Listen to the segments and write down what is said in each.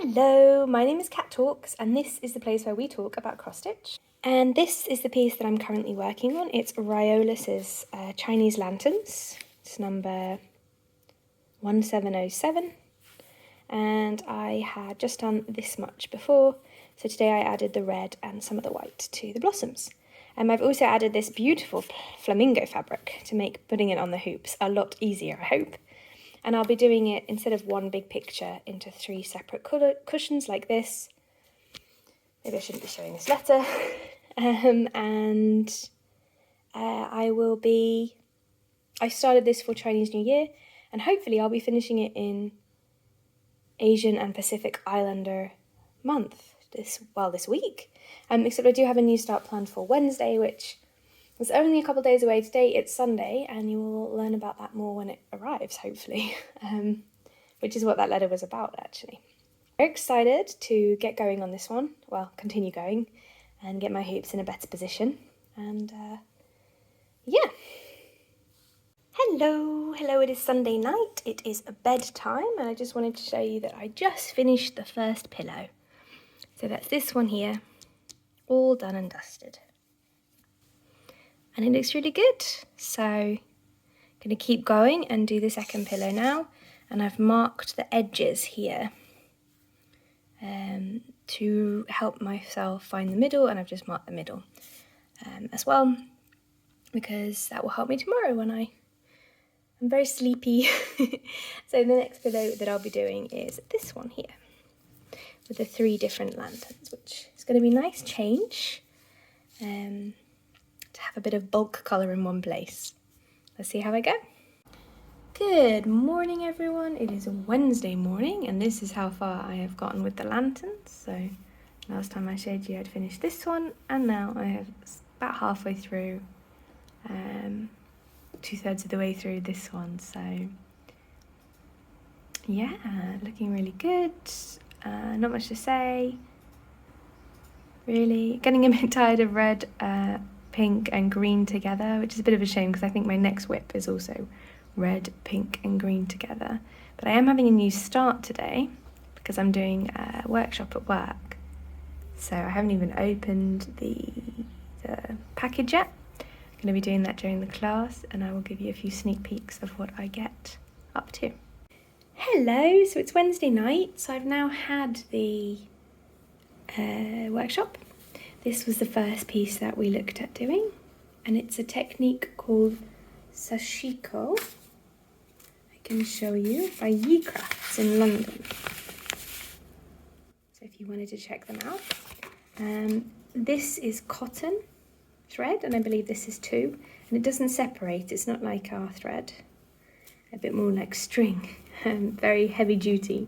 Hello, my name is Cat Talks and this is the place where we talk about cross stitch. And this is the piece that I'm currently working on. It's Riolis's Chinese Lanterns. It's number 1707 and I had just done this much before. So today I added the red and some of the white to the blossoms. I've also added this beautiful flamingo fabric to make putting it on the hoops a lot easier, I hope. And I'll be doing it, instead of one big picture, into 3 separate cushions like this. Maybe I shouldn't be showing this letter. I started this for Chinese New Year, and hopefully I'll be finishing it in Asian and Pacific Islander month this week. Except I do have a new start planned for Wednesday, which is only a couple days away. Today it's Sunday, and you will learn about that more when it arrives, hopefully, which is what that letter was about, actually. Very excited to get going on this one, well, continue going, and get my hoops in a better position, and yeah. Hello, it is Sunday night, it is bedtime, and I just wanted to show you that I just finished the first pillow. So that's this one here, all done and dusted. And it looks really good, so I'm going to keep going and do the second pillow now. And I've marked the edges here to help myself find the middle, and I've just marked the middle as well, because that will help me tomorrow when I'm very sleepy. So the next pillow that I'll be doing is this one here, with the 3 different lanterns, which is going to be a nice change. To have a bit of bulk colour in one place. Let's see how I go. Good morning, everyone. It is a Wednesday morning, and this is how far I have gotten with the lanterns. So last time I showed you I'd finished this one, and now I have about halfway through, 2/3 of the way through this one. So yeah, looking really good. Not much to say. Really getting a bit tired of red, pink and green together, which is a bit of a shame because I think my next whip is also red, pink and green together. But I am having a new start today because I'm doing a workshop at work. So I haven't even opened the package yet. I'm going to be doing that during the class, and I will give you a few sneak peeks of what I get up to. Hello, so it's Wednesday night, so I've now had the workshop. This was the first piece that we looked at doing, and it's a technique called Sashiko. I can show you, by Yi Crafts in London. So if you wanted to check them out. This is cotton thread, and I believe this is 2, and it doesn't separate. It's not like our thread, a bit more like string, very heavy duty.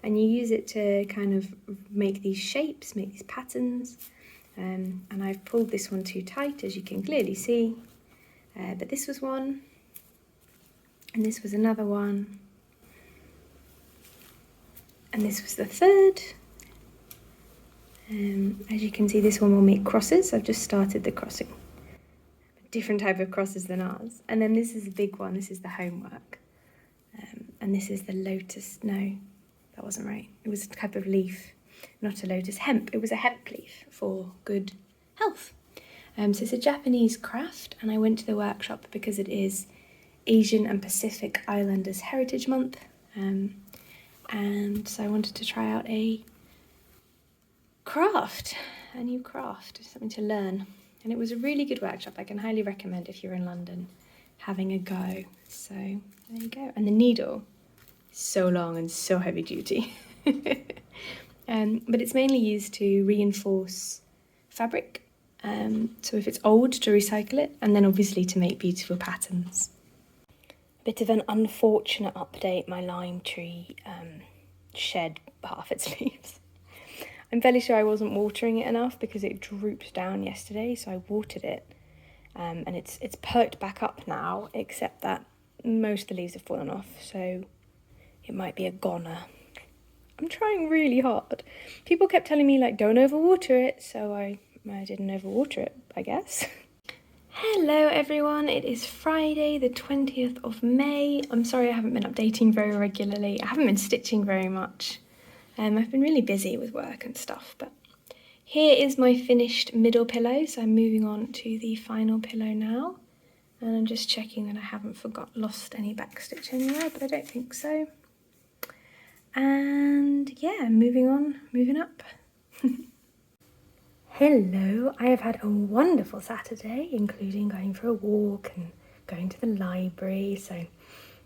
And you use it to kind of make these shapes, make these patterns. And I've pulled this one too tight, as you can clearly see. But this was one, and this was another one, and this was the 3rd. As you can see, this one will make crosses. I've just started the crossing. A different type of crosses than ours. And then this is a big one. This is the homework. And this is the lotus. No, that wasn't right. It was a type of leaf. Not a lotus, hemp. It was a hemp leaf for good health. So it's a Japanese craft, and I went to the workshop because it is Asian and Pacific Islanders Heritage Month. And so I wanted to try out a new craft, something to learn. And it was a really good workshop. I can highly recommend if you're in London having a go. So there you go. And the needle is so long and so heavy duty. But it's mainly used to reinforce fabric, so if it's old, to recycle it, and then obviously to make beautiful patterns. A bit of an unfortunate update, my lime tree shed half its leaves. I'm fairly sure I wasn't watering it enough because it drooped down yesterday, so I watered it, and it's perked back up now, except that most of the leaves have fallen off, so it might be a goner. I'm trying really hard. People kept telling me, like, don't overwater it, so I didn't overwater it, I guess. Hello everyone, it is Friday the 20th of May. I'm sorry I haven't been updating very regularly. I haven't been stitching very much. I've been really busy with work and stuff, but here is my finished middle pillow, so I'm moving on to the final pillow now. And I'm just checking that I haven't lost any backstitch anywhere, but I don't think so. And yeah, moving up. Hello, I have had a wonderful Saturday, including going for a walk and going to the library, so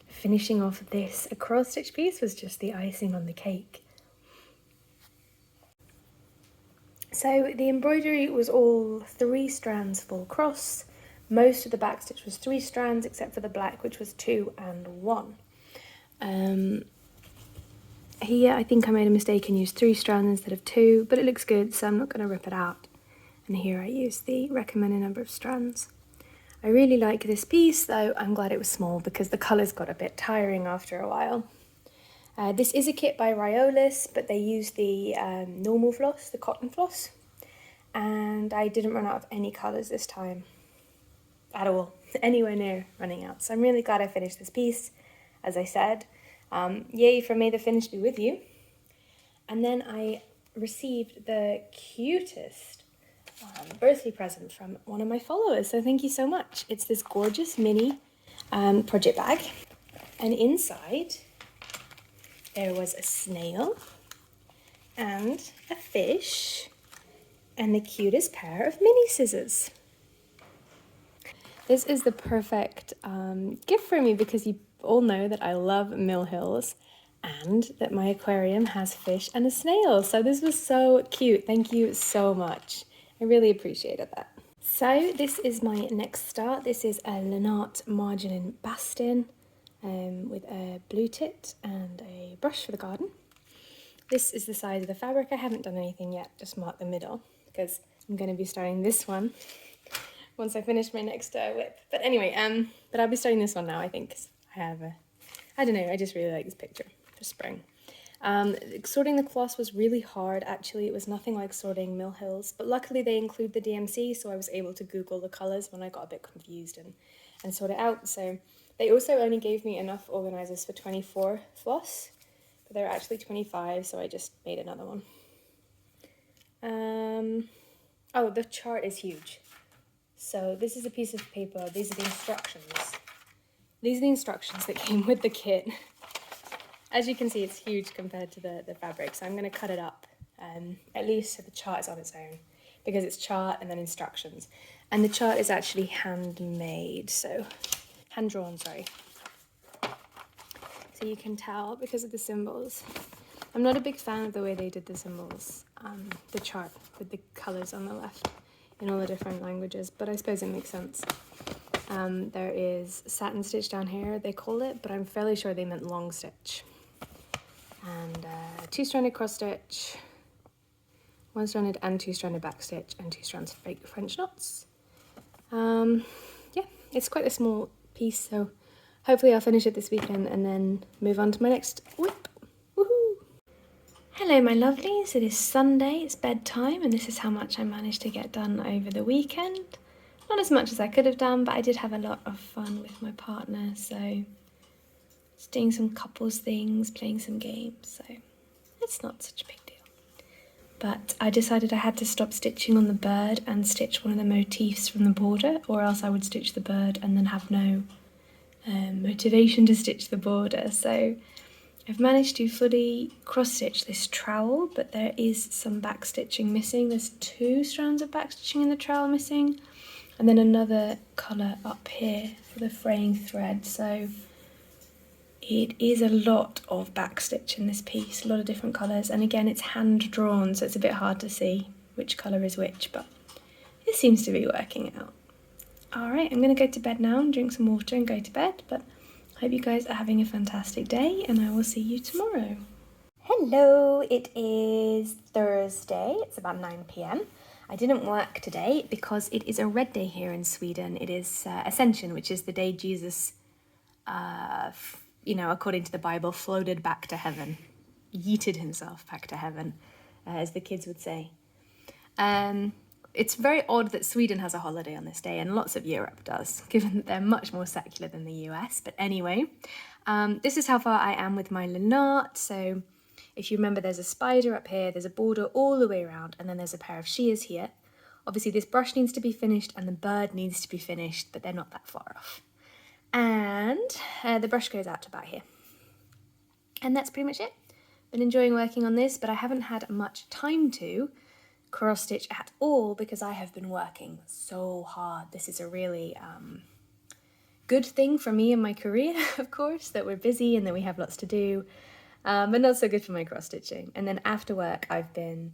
finishing off this cross-stitch piece was just the icing on the cake. So the embroidery was all 3 strands full cross. Most of the backstitch was 3 strands except for the black, which was 2 and 1. Here I think I made a mistake and used 3 strands instead of 2, but it looks good, so I'm not going to rip it out. And here I used the recommended number of strands. I really like this piece, though I'm glad it was small because the colours got a bit tiring after a while. This is a kit by Riolis, but they use the normal floss, the cotton floss, and I didn't run out of any colours this time at all, anywhere near running out. So I'm really glad I finished this piece, as I said. Yay for May the Finish be with you. And then I received the cutest birthday present from one of my followers, so thank you so much. It's this gorgeous mini project bag, and inside there was a snail and a fish and the cutest pair of mini scissors. This is the perfect gift for me because you all know that I love Mill Hills and that my aquarium has fish and a snail. So this was so cute. Thank you so much. I really appreciated that. So this is my next start. This is a Lynart Marginin Bastin with a blue tit and a brush for the garden. This is the size of the fabric. I haven't done anything yet, just mark the middle because I'm going to be starting this one once I finish my next whip. But anyway, but I'll be starting this one now, I think. I have I don't know, I just really like this picture for spring. Sorting the cloths was really hard, actually. It was nothing like sorting Mill Hills, but luckily they include the DMC, so I was able to Google the colours when I got a bit confused and sort it out. So they also only gave me enough organisers for 24 floss, but they're actually 25, so I just made another one. Oh, the chart is huge. So this is a piece of paper. These are the instructions. These are the instructions that came with the kit. As you can see, it's huge compared to the fabric, so I'm going to cut it up, at least so the chart is on its own, because it's chart and then instructions. And the chart is actually handmade, so hand-drawn, sorry. So you can tell because of the symbols. I'm not a big fan of the way they did the symbols, the chart with the colours on the left in all the different languages, but I suppose it makes sense. There is satin stitch down here, they call it, but I'm fairly sure they meant long stitch. And 2-stranded cross stitch, 1-stranded and 2-stranded back stitch, and 2 strands fake French knots. Yeah, it's quite a small piece, so hopefully I'll finish it this weekend and then move on to my next whip. Woohoo! Hello my lovelies, it is Sunday, it's bedtime, and this is how much I managed to get done over the weekend. Not as much as I could have done, but I did have a lot of fun with my partner, so just doing some couples things, playing some games, so it's not such a big deal. But I decided I had to stop stitching on the bird and stitch one of the motifs from the border, or else I would stitch the bird and then have no motivation to stitch the border. So I've managed to fully cross stitch this trowel, but there is some back stitching missing. There's 2 strands of back stitching in the trowel missing, and then another colour up here for the fraying thread. So it is a lot of backstitch in this piece, a lot of different colours, and again it's hand drawn, so it's a bit hard to see which colour is which, but it seems to be working out. Alright, I'm going to go to bed now and drink some water and go to bed, but I hope you guys are having a fantastic day, and I will see you tomorrow. Hello, it is Thursday, it's about 9 p.m. I didn't work today because it is a red day here in Sweden. It is Ascension, which is the day Jesus according to the Bible, floated back to heaven, yeeted himself back to heaven, as the kids would say. It's very odd that Sweden has a holiday on this day, and lots of Europe does, given that they're much more secular than the US. But anyway, this is how far I am with my Lynart. So If you remember, there's a spider up here, there's a border all the way around, and then there's a pair of shears here. Obviously this brush needs to be finished and the bird needs to be finished, but they're not that far off. And the brush goes out to about here. And that's pretty much it. Been enjoying working on this, but I haven't had much time to cross stitch at all because I have been working so hard. This is a really good thing for me and my career, of course, that we're busy and that we have lots to do, but not so good for my cross stitching. And then after work I've been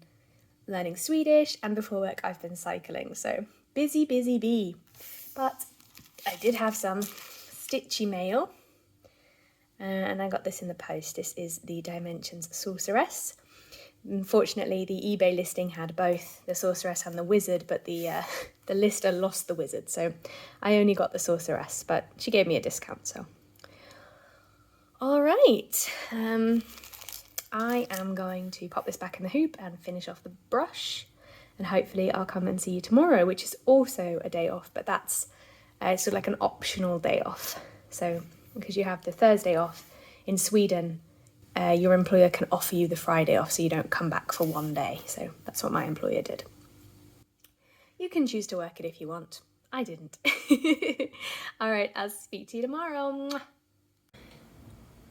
learning Swedish, and before work I've been cycling, so busy bee. But I did have some stitchy mail, and I got this in the post. This is the Dimensions Sorceress. Unfortunately, the eBay listing had both the Sorceress and the Wizard, but the lister lost the Wizard, so I only got the Sorceress, but she gave me a discount, so. All right, I am going to pop this back in the hoop and finish off the brush, and hopefully I'll come and see you tomorrow, which is also a day off, but that's sort of like an optional day off. So, because you have the Thursday off in Sweden, your employer can offer you the Friday off so you don't come back for one day. So that's what my employer did. You can choose to work it if you want. I didn't. All right, I'll speak to you tomorrow.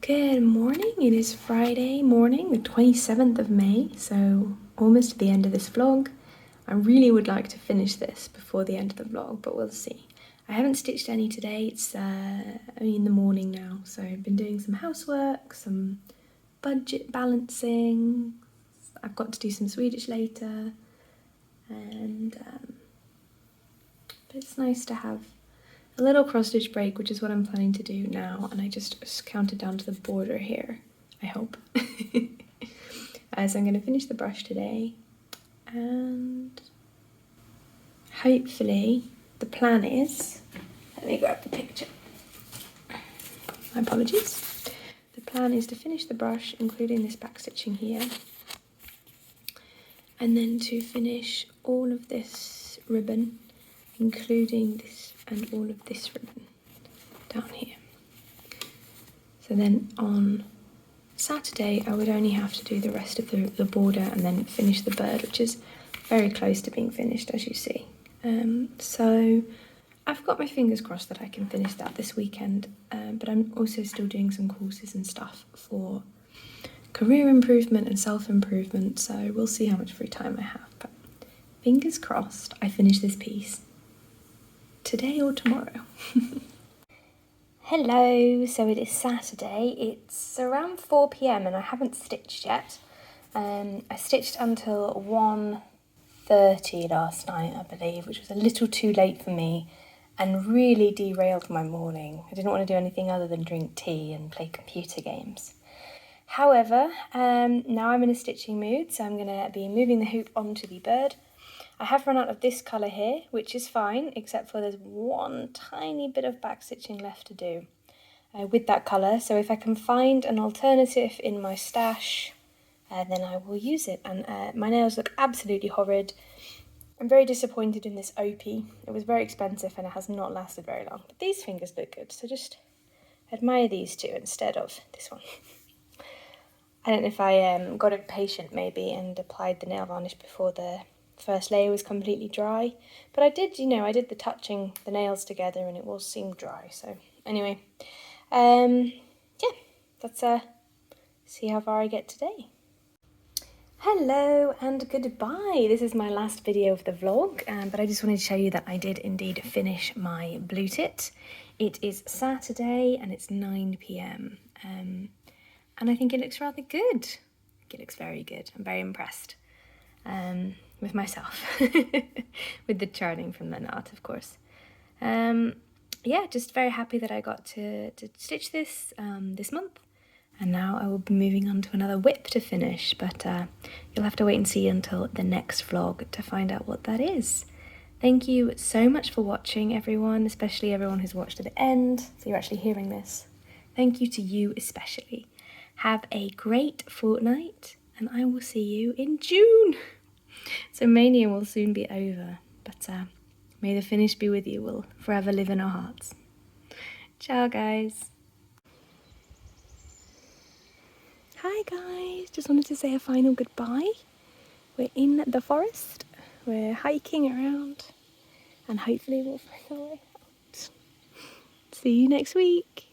Good morning. It is Friday morning, the 27th of May, so almost at the end of this vlog. I really would like to finish this before the end of the vlog, but we'll see. I haven't stitched any today. It's only in the morning now, so I've been doing some housework, some budget balancing. I've got to do some Swedish later, and but it's nice to have a little cross stitch break, which is what I'm planning to do now, and I just counted down to the border here, I hope. So I'm going to finish the brush today, and hopefully the plan is, let me grab the picture, my apologies. The plan is to finish the brush, including this back stitching here, and then to finish all of this ribbon, including this and all of this ribbon down here. So then on Saturday I would only have to do the rest of the border and then finish the bird, which is very close to being finished, as you see. So I've got my fingers crossed that I can finish that this weekend, but I'm also still doing some courses and stuff for career improvement and self-improvement, so we'll see how much free time I have, but fingers crossed I finish this piece today or tomorrow. Hello, so it is Saturday. It's around 4 p.m. and I haven't stitched yet. I stitched until 1:30 last night, I believe, which was a little too late for me and really derailed my morning. I didn't want to do anything other than drink tea and play computer games. However, now I'm in a stitching mood, so I'm going to be moving the hoop onto the bird. I have run out of this colour here, which is fine, except for there's one tiny bit of back stitching left to do with that colour. So if I can find an alternative in my stash, then I will use it. And my nails look absolutely horrid. I'm very disappointed in this OP. It was very expensive and it has not lasted very long. But these fingers look good, so just admire these two instead of this one. I don't know if I got impatient maybe and applied the nail varnish before the first layer was completely dry, but I did, I did the touching the nails together and it all seemed dry. So anyway, yeah, let's see how far I get today. Hello and goodbye. This is my last video of the vlog, but I just wanted to show you that I did indeed finish my blue tit. It is Saturday and it's 9 p.m. And I think it looks rather good. It looks very good. I'm very impressed. With myself, with the charting from the knot, of course. Yeah, just very happy that I got to stitch this this month, and now I will be moving on to another whip to finish, but you'll have to wait and see until the next vlog to find out what that is. Thank you so much for watching, everyone, especially everyone who's watched to the end, so you're actually hearing this. Thank you to you especially. Have a great fortnight, and I will see you in June. So Mania will soon be over, but may the finish be with you, will forever live in our hearts. Ciao, guys. Hi guys, just wanted to say a final goodbye. We're in the forest, we're hiking around, and hopefully we'll find our way out. See you next week.